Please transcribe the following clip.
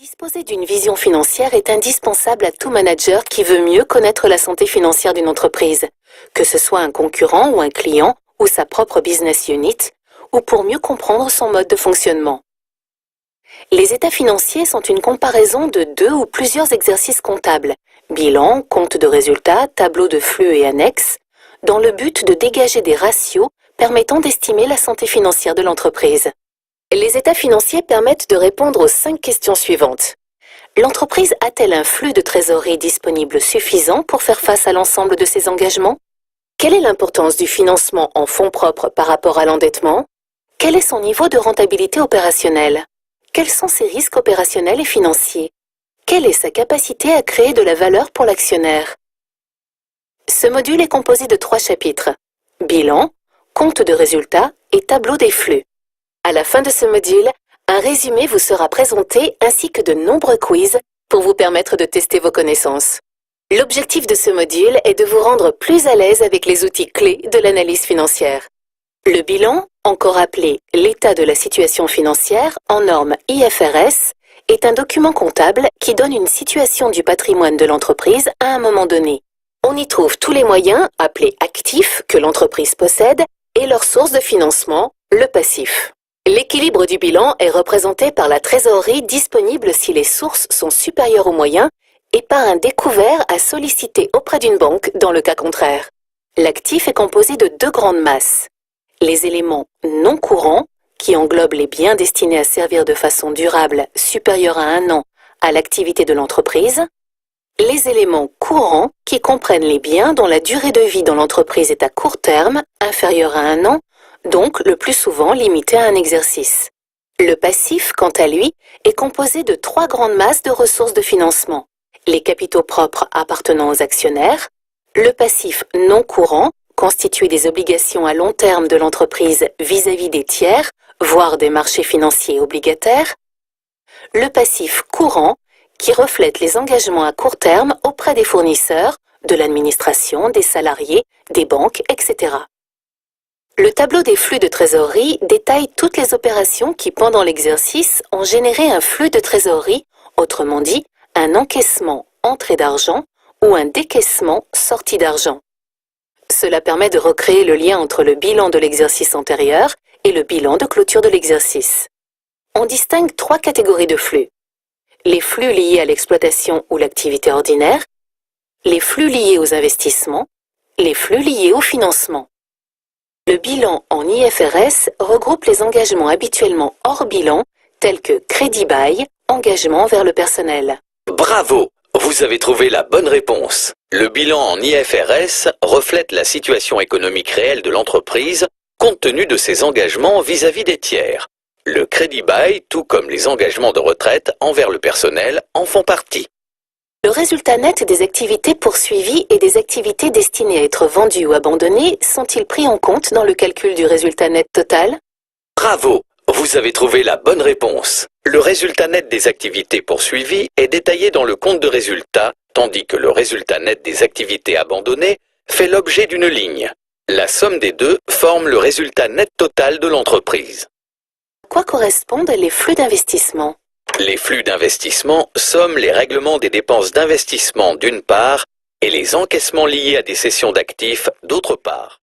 Disposer d'une vision financière est indispensable à tout manager qui veut mieux connaître la santé financière d'une entreprise, que ce soit un concurrent ou un client ou sa propre business unit, ou pour mieux comprendre son mode de fonctionnement. Les états financiers sont une comparaison de deux ou plusieurs exercices comptables, bilan, compte de résultats, tableau de flux et annexes, dans le but de dégager des ratios permettant d'estimer la santé financière de l'entreprise. Les états financiers permettent de répondre aux 5 questions suivantes. L'entreprise a-t-elle un flux de trésorerie disponible suffisant pour faire face à l'ensemble de ses engagements? Quelle est l'importance du financement en fonds propres par rapport à l'endettement? Quel est son niveau de rentabilité opérationnelle? Quels sont ses risques opérationnels et financiers? Quelle est sa capacité à créer de la valeur pour l'actionnaire? Ce module est composé de 3 chapitres: bilan, compte de résultats et tableau des flux. À la fin de ce module, un résumé vous sera présenté ainsi que de nombreux quiz pour vous permettre de tester vos connaissances. L'objectif de ce module est de vous rendre plus à l'aise avec les outils clés de l'analyse financière. Le bilan, encore appelé l'état de la situation financière en norme IFRS, est un document comptable qui donne une situation du patrimoine de l'entreprise à un moment donné. On y trouve tous les moyens, appelés actifs, que l'entreprise possède et leur source de financement, le passif. L'équilibre du bilan est représenté par la trésorerie disponible si les sources sont supérieures aux moyens et par un découvert à solliciter auprès d'une banque dans le cas contraire. L'actif est composé de 2 grandes masses. Les éléments non courants, qui englobent les biens destinés à servir de façon durable supérieure à 1 an à l'activité de l'entreprise. Les éléments courants, qui comprennent les biens dont la durée de vie dans l'entreprise est à court terme, inférieure à 1 an, donc le plus souvent limité à un exercice. Le passif, quant à lui, est composé de 3 grandes masses de ressources de financement. Les capitaux propres appartenant aux actionnaires, le passif non courant, constitué des obligations à long terme de l'entreprise vis-à-vis des tiers, voire des marchés financiers obligataires, le passif courant, qui reflète les engagements à court terme auprès des fournisseurs, de l'administration, des salariés, des banques, etc. Le tableau des flux de trésorerie détaille toutes les opérations qui, pendant l'exercice, ont généré un flux de trésorerie, autrement dit, un encaissement entrée d'argent ou un décaissement sortie d'argent. Cela permet de recréer le lien entre le bilan de l'exercice antérieur et le bilan de clôture de l'exercice. On distingue 3 catégories de flux. Les flux liés à l'exploitation ou l'activité ordinaire, les flux liés aux investissements, les flux liés au financement. Le bilan en IFRS regroupe les engagements habituellement hors bilan, tels que crédit bail, engagement envers le personnel. Bravo! Vous avez trouvé la bonne réponse. Le bilan en IFRS reflète la situation économique réelle de l'entreprise compte tenu de ses engagements vis-à-vis des tiers. Le crédit bail, tout comme les engagements de retraite envers le personnel, en font partie. Le résultat net des activités poursuivies et des activités destinées à être vendues ou abandonnées sont-ils pris en compte dans le calcul du résultat net total? Bravo! Vous avez trouvé la bonne réponse. Le résultat net des activités poursuivies est détaillé dans le compte de résultat, tandis que le résultat net des activités abandonnées fait l'objet d'une ligne. La somme des deux forme le résultat net total de l'entreprise. À quoi correspondent les flux d'investissement? Les flux d'investissement somment les règlements des dépenses d'investissement d'une part et les encaissements liés à des cessions d'actifs d'autre part.